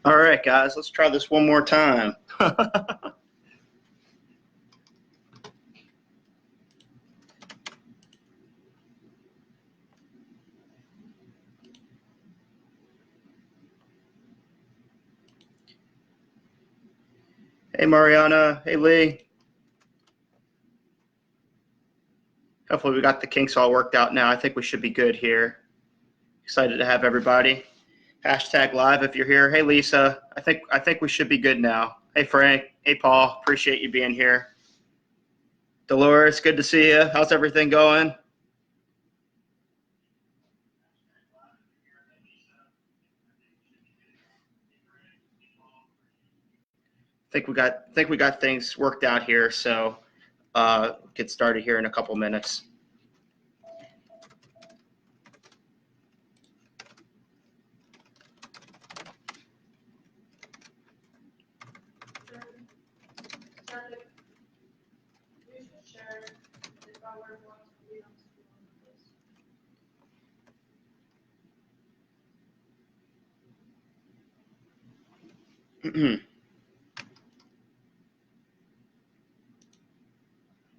All right, guys, let's try this one more time. Hey, Mariana. Hey, Lee. Hopefully we got the kinks all worked out now. I think we should be good here. Excited to have everybody. Hashtag live if you're here. Hey, Lisa. I think we should be good now. Hey, Frank. Hey, Paul. Appreciate you being here. Dolores, good to see you. How's everything going? Think we got things worked out here, so get started here in a couple minutes.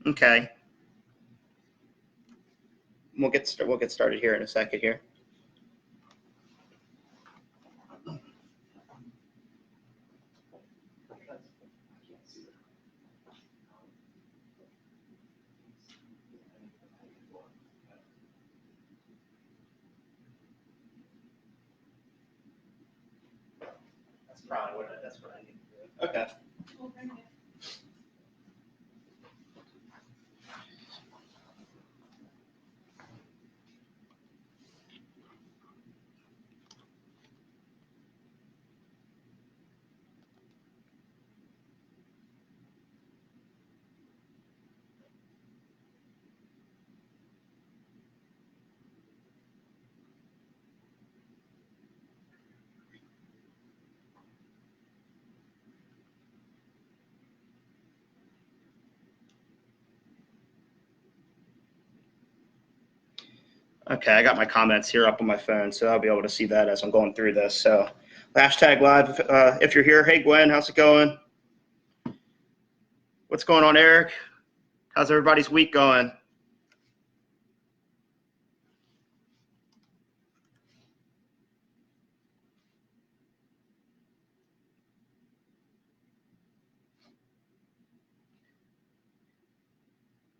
Okay, we'll get started here in a second here. That's what I need to do. Okay. Okay, I got my comments here up on my phone, so I'll be able to see that as I'm going through this. So, hashtag live if you're here. Hey, Gwen, how's it going? What's going on, Eric? How's everybody's week going?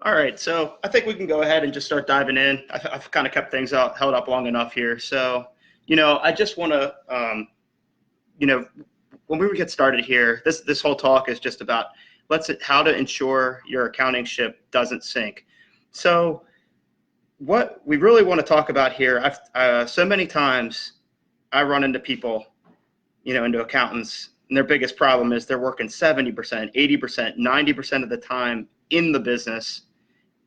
All right, so I think we can go ahead and just start diving in. I've kind of kept things held up long enough here. So, I just want to, when we get started here, this whole talk is just about how to ensure your accounting ship doesn't sink. So, what we really want to talk about here, so many times I run into people, into accountants, and their biggest problem is they're working 70%, 80%, 90% of the time in the business,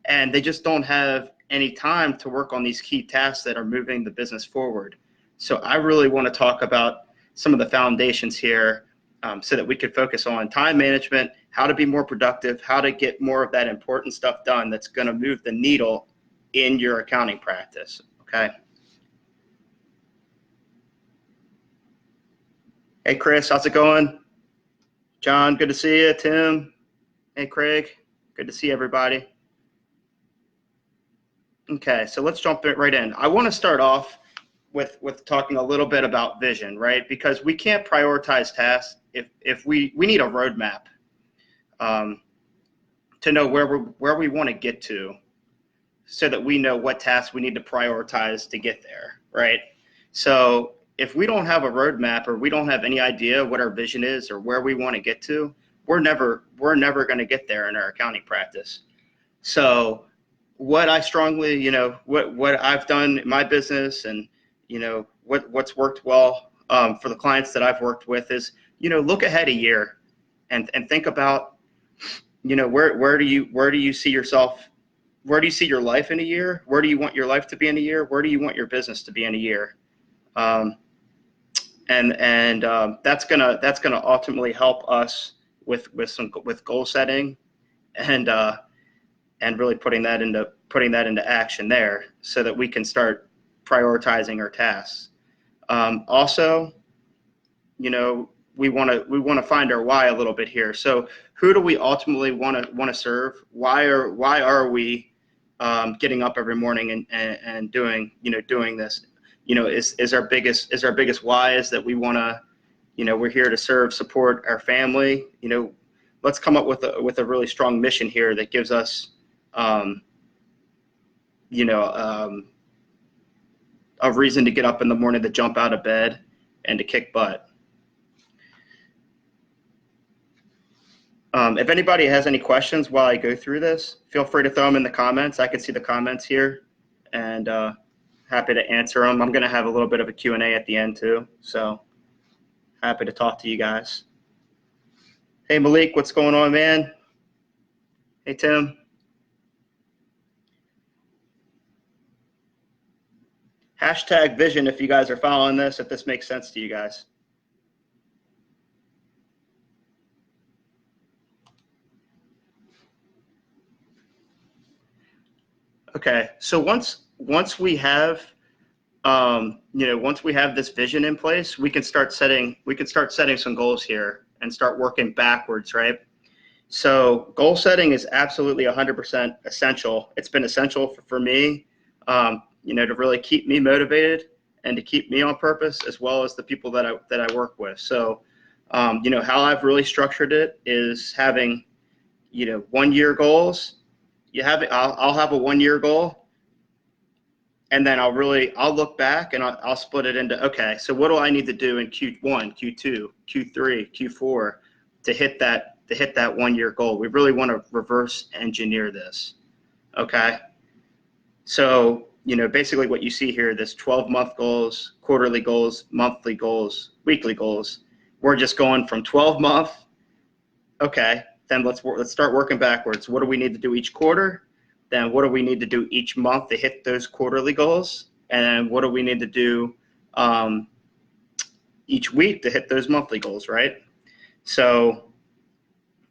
and they just don't have any time to work on these key tasks that are moving the business forward. So I really want to talk about some of the foundations here so that we could focus on time management, how to be more productive, how to get more of that important stuff done that's going to move the needle in your accounting practice, okay? Hey, Chris, how's it going? John, good to see you. Tim, hey, Craig, good to see everybody. Okay, so let's jump right in. I want to start off with talking a little bit about vision, right? Because we can't prioritize tasks if we need a roadmap to know where we want to get to, so that we know what tasks we need to prioritize to get there, right? So if we don't have a roadmap, or we don't have any idea what our vision is or where we want to get to, we're never going to get there in our accounting practice. So what I strongly, what I've done in my business, and what's worked well for the clients that I've worked with is, look ahead a year and think about, where do you see yourself? Where do you see your life in a year? Where do you want your life to be in a year? Where do you want your business to be in a year? That's gonna ultimately help us with goal setting, and really putting that into action there, so that we can start prioritizing our tasks. Also, we want to find our why a little bit here. So who do we ultimately want to serve? Why are we getting up every morning and doing this? Is our biggest why is that we want to, we're here to serve, support our family. Let's come up with a really strong mission here that gives us a reason to get up in the morning, to jump out of bed and to kick butt. If anybody has any questions while I go through this, feel free to throw them in the comments. I can see the comments here, and happy to answer them. I'm going to have a little bit of a Q&A at the end too, so happy to talk to you guys. Hey, Malik, what's going on, man? Hey, Tim. Hashtag vision if you guys are following this, if this makes sense to you guys. Okay, so once we have once we have this vision in place, we can start setting some goals here and start working backwards, right? So goal setting is absolutely 100% essential. It's been essential for me, to really keep me motivated and to keep me on purpose, as well as the people that I work with. So, how I've really structured it is having, 1 year goals. I'll have a 1 year goal, and then I'll look back and I'll split it into, okay, so what do I need to do in Q1, Q2, Q3, Q4 to hit that 1 year goal? We really want to reverse engineer this. Okay. So, basically what you see here, this 12-month goals, quarterly goals, monthly goals, weekly goals. We're just going from 12-month. Okay. Then let's start working backwards. What do we need to do each quarter? Then what do we need to do each month to hit those quarterly goals? And what do we need to do each week to hit those monthly goals, right? So,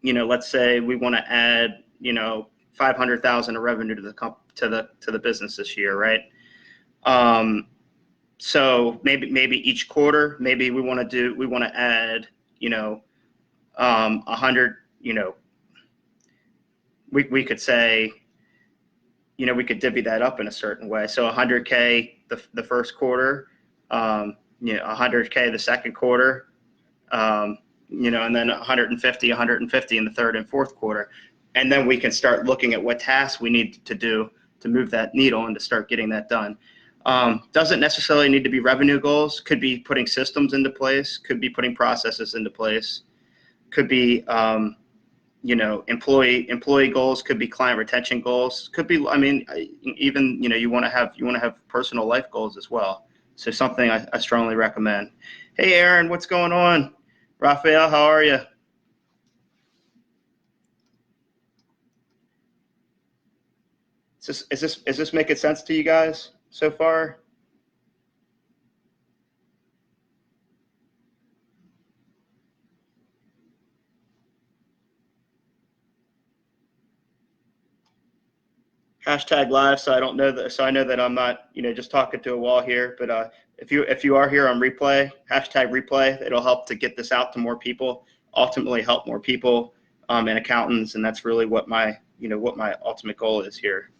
let's say we want to add, 500,000 of revenue to the business this year, right? So maybe each quarter, maybe we want to add, 100. We could say, we could divvy that up in a certain way. So 100K the first quarter, 100K the second quarter, and then 150 in the third and fourth quarter. And then we can start looking at what tasks we need to do to move that needle and to start getting that done. Doesn't necessarily need to be revenue goals. Could be putting systems into place. Could be putting processes into place. Could be, employee goals. Could be client retention goals. Could be, even, you want to have personal life goals as well. So something I strongly recommend. Hey, Aaron, what's going on? Raphael, how are you? Is this making sense to you guys so far? Hashtag live, so I don't know that. So I know that I'm not, just talking to a wall here. But if you are here on replay, hashtag replay, it'll help to get this out to more people. Ultimately, help more people and accountants, and that's really what my ultimate goal is here.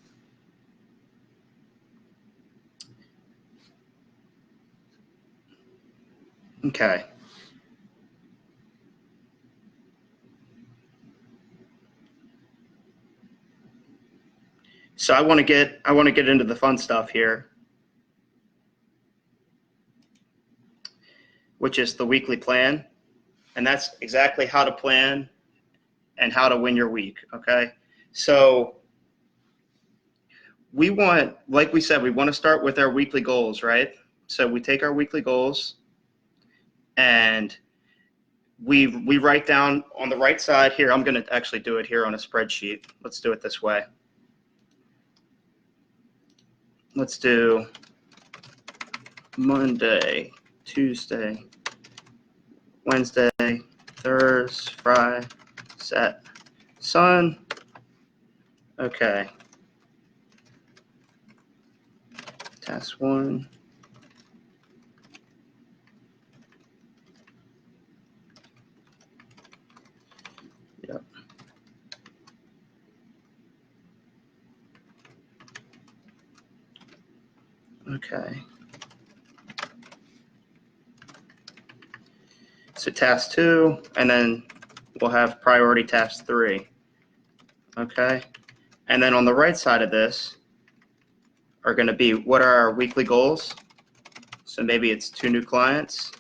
Okay. So I want to get into the fun stuff here, which is the weekly plan. And that's exactly how to plan and how to win your week. Okay. So like we said, we want to start with our weekly goals, right? So we take our weekly goals and we write down on the right side here. I'm going to actually do it here on a spreadsheet. Let's do it this way. Let's do Monday, Tuesday, Wednesday, Thursday, Friday, Saturday, Sun. Okay. Task 1. Okay. So task 2, and then we'll have priority task 3. Okay. And then on the right side of this are going to be what are our weekly goals. So maybe it's 2 new clients,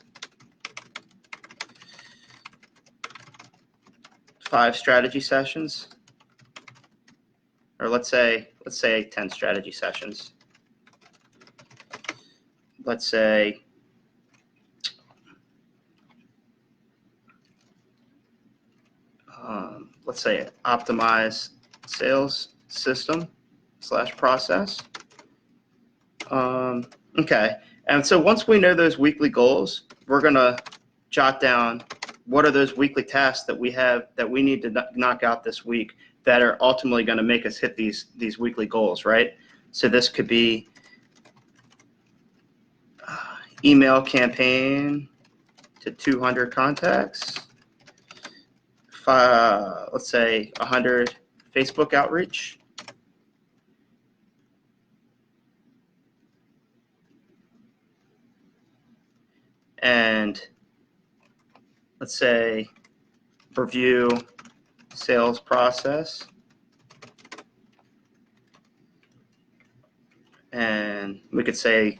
5 strategy sessions, or let's say 10 strategy sessions. Let's say optimize sales system / process. Okay, and so once we know those weekly goals, we're gonna jot down what are those weekly tasks that we have that we need to knock out this week that are ultimately going to make us hit these weekly goals, right? So this could be email campaign to 200 contacts, let's say 100 Facebook outreach, and let's say review sales process, and we could say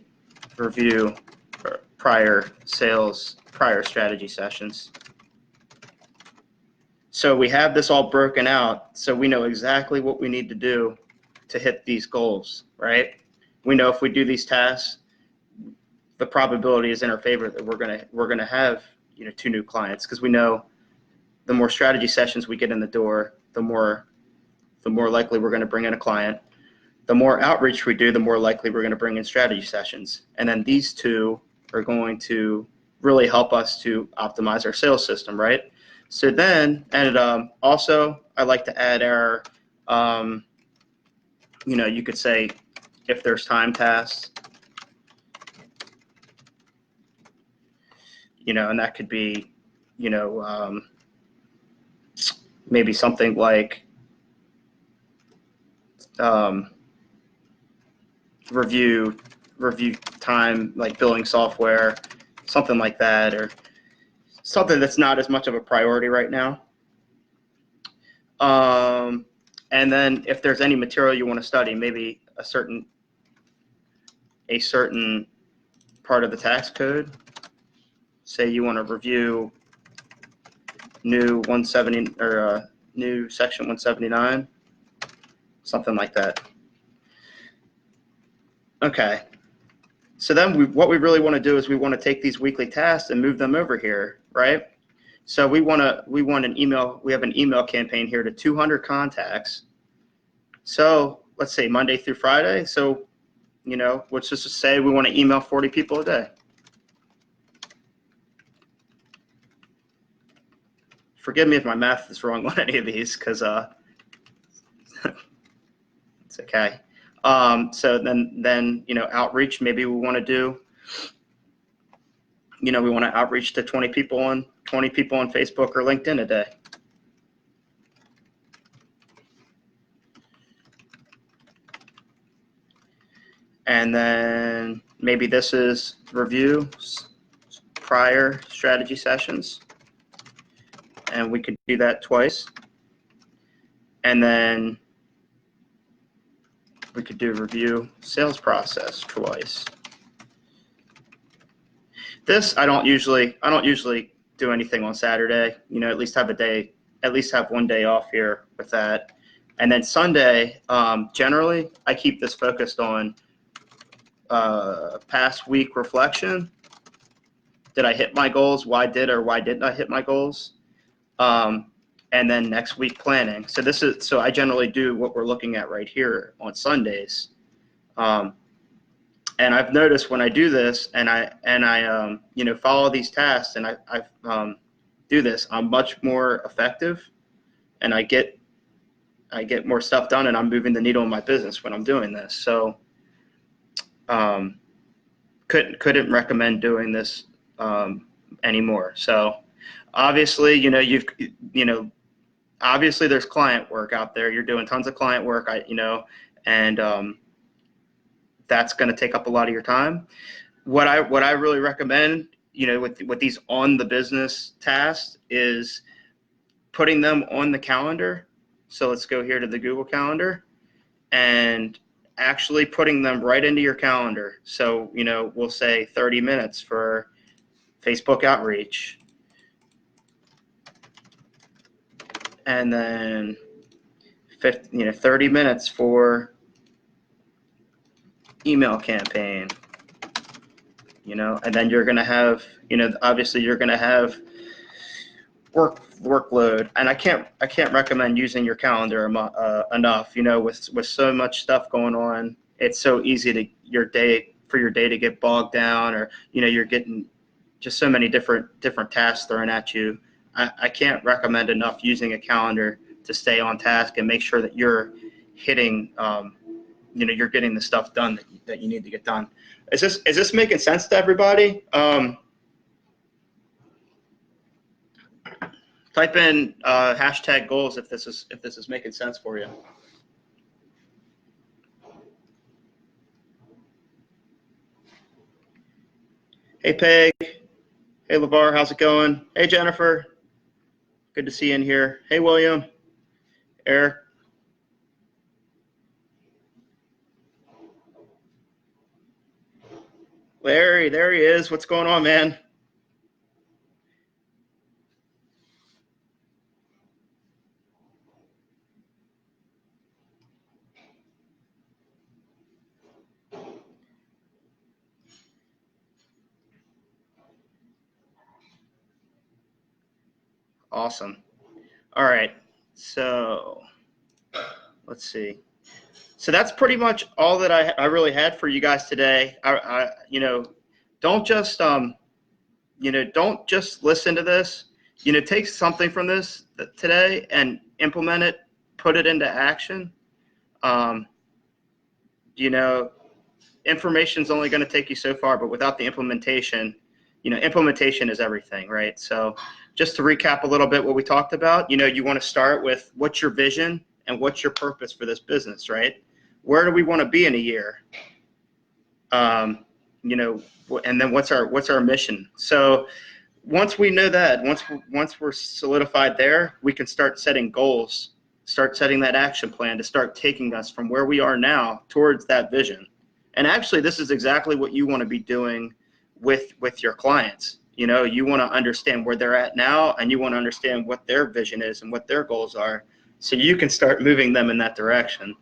review prior strategy sessions. So we have this all broken out, so we know exactly what we need to do to hit these goals, right? We know if we do these tasks, the probability is in our favor that we're gonna have 2 new clients, because we know the more strategy sessions we get in the door, the more likely we're going to bring in a client. The more outreach we do, the more likely we're going to bring in strategy sessions. And then these 2 are going to really help us to optimize our sales system, right? So then, and also I like to add our, you could say if there's time tasks, and that could be, maybe something like review time, like billing software, something like that, or something that's not as much of a priority right now. And then if there's any material you want to study, maybe a certain part of the tax code. Say you want to review new 170 or new section 179, something like that. Okay. So then what we really want to do is we want to take these weekly tasks and move them over here, right? So we have an email campaign here to 200 contacts. So let's say Monday through Friday. So, let's just say we want to email 40 people a day. Forgive me if my math is wrong on any of these, because it's okay. So then outreach, maybe we want to do, we want to outreach to 20 people on Facebook or LinkedIn a day. And then maybe this is review prior strategy sessions, and we could do that twice. And then we could do review sales process twice. This I don't usually do anything on Saturday. At least have 1 day off here with that. And then Sunday, generally I keep this focused on past week reflection. Did I hit my goals? Why didn't I hit my goals? And then next week planning. So I generally do what we're looking at right here on Sundays. And I've noticed when I do this and I follow these tasks and I do this, I'm much more effective, and I get more stuff done, and I'm moving the needle in my business when I'm doing this. So couldn't recommend doing this anymore. So obviously, obviously there's client work out there. You're doing tons of client work, and that's going to take up a lot of your time. What I really recommend, with these on the business tasks is putting them on the calendar. So let's go here to the Google Calendar and actually putting them right into your calendar. So, we'll say 30 minutes for Facebook outreach, and then 30 minutes for email campaign, and then you're going to have, obviously you're going to have workload, and I can't recommend using your calendar enough. With so much stuff going on, it's so easy to your day to get bogged down, or you're getting just so many different tasks thrown at you. I can't recommend enough using a calendar to stay on task and make sure that you're hitting, you're getting the stuff done that you need to get done. Is this making sense to everybody? Type in hashtag goals if this is making sense for you. Hey Peg. Hey LeVar, how's it going? Hey Jennifer. Good to see you in here. Hey William. Eric. Larry, there he is. What's going on, man? Awesome. All right. So let's see. So that's pretty much all that I really had for you guys today. Don't just don't just listen to this. Take something from this today and implement it, put it into action. Information is only going to take you so far, but without the implementation, implementation is everything, right? So just to recap a little bit what we talked about, you want to start with what's your vision and what's your purpose for this business, right? Where do we want to be in a year? And then what's our mission? So once we know that, once we're solidified there, we can start setting goals, start setting that action plan to start taking us from where we are now towards that vision. And actually, this is exactly what you want to be doing with your clients. You want to understand where they're at now, and you want to understand what their vision is and what their goals are, so you can start moving them in that direction.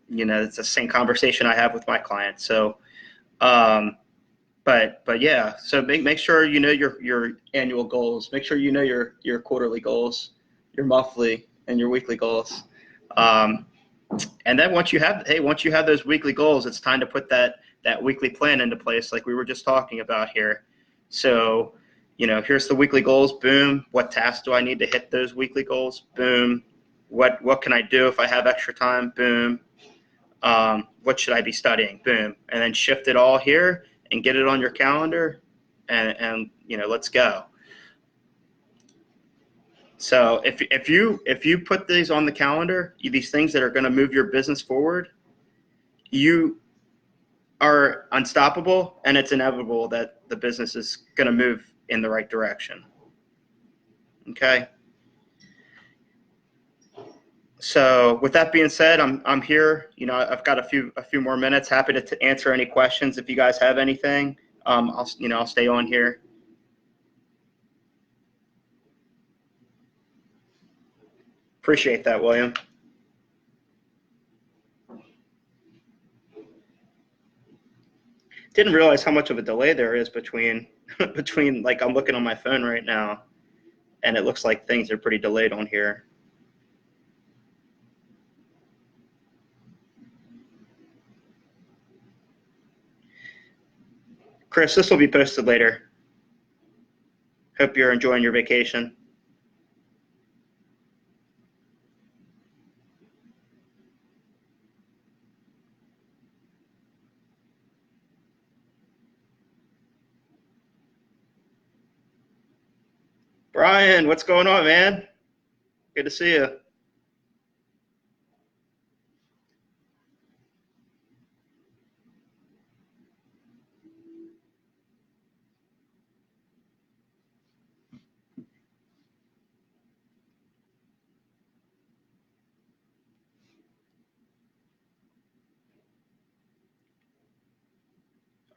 It's the same conversation I have with my clients. So, but yeah, so make sure you know your annual goals. Make sure you know your quarterly goals, your monthly and your weekly goals. And then once you have those weekly goals, it's time to put that weekly plan into place, like we were just talking about here. So, here's the weekly goals. Boom. What tasks do I need to hit those weekly goals? Boom. What can I do if I have extra time? Boom. What should I be studying? Boom. And then shift it all here and get it on your calendar, and let's go. So if you put these on the calendar, these things that are going to move your business forward, you are unstoppable, and it's inevitable that the business is going to move in the right direction. Okay. So with that being said, I'm here. I've got a few more minutes. Happy to answer any questions if you guys have anything. I'll stay on here. Appreciate that, William. Didn't realize how much of a delay there is between like I'm looking on my phone right now, and it looks like things are pretty delayed on here. Chris, this will be posted later. Hope you're enjoying your vacation. Brian, what's going on, man? Good to see you.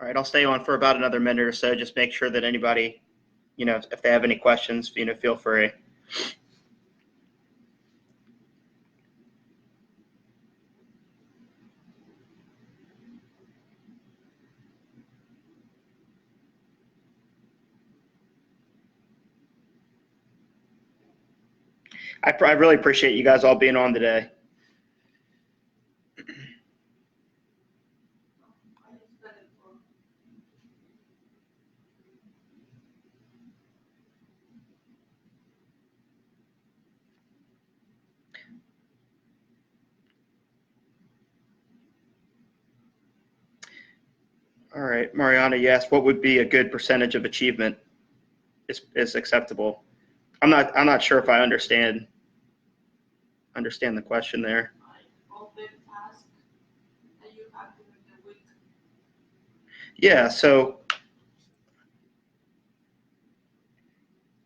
All right, I'll stay on for about another minute or so. Just make sure that anybody, if they have any questions, feel free. I really appreciate you guys all being on today. All right, Mariana, you asked what would be a good percentage of achievement is acceptable. I'm not sure if I understand the question there. Yeah, so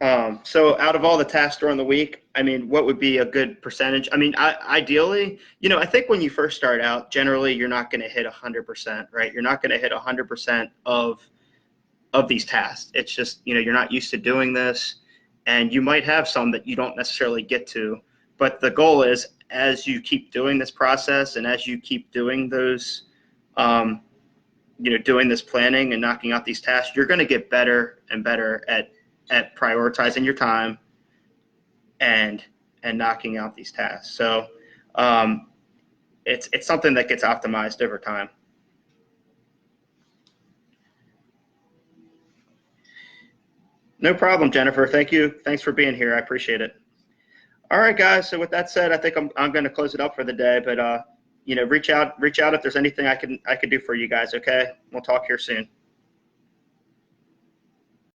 out of all the tasks during the week, I mean, what would be a good percentage? I mean, ideally, I think when you first start out, generally you're not going to hit 100%, right? You're not going to hit 100% of these tasks. It's just, you're not used to doing this, and you might have some that you don't necessarily get to. But the goal is, as you keep doing this process and as you keep doing those, doing this planning and knocking out these tasks, you're going to get better and better at prioritizing your time and knocking out these tasks. So it's something that gets optimized over time. No problem, Jennifer. Thank you. Thanks for being here. I appreciate it. All right, guys. So with that said, I think I'm going to close it up for the day. But reach out if there's anything I can do for you guys. Okay, we'll talk here soon.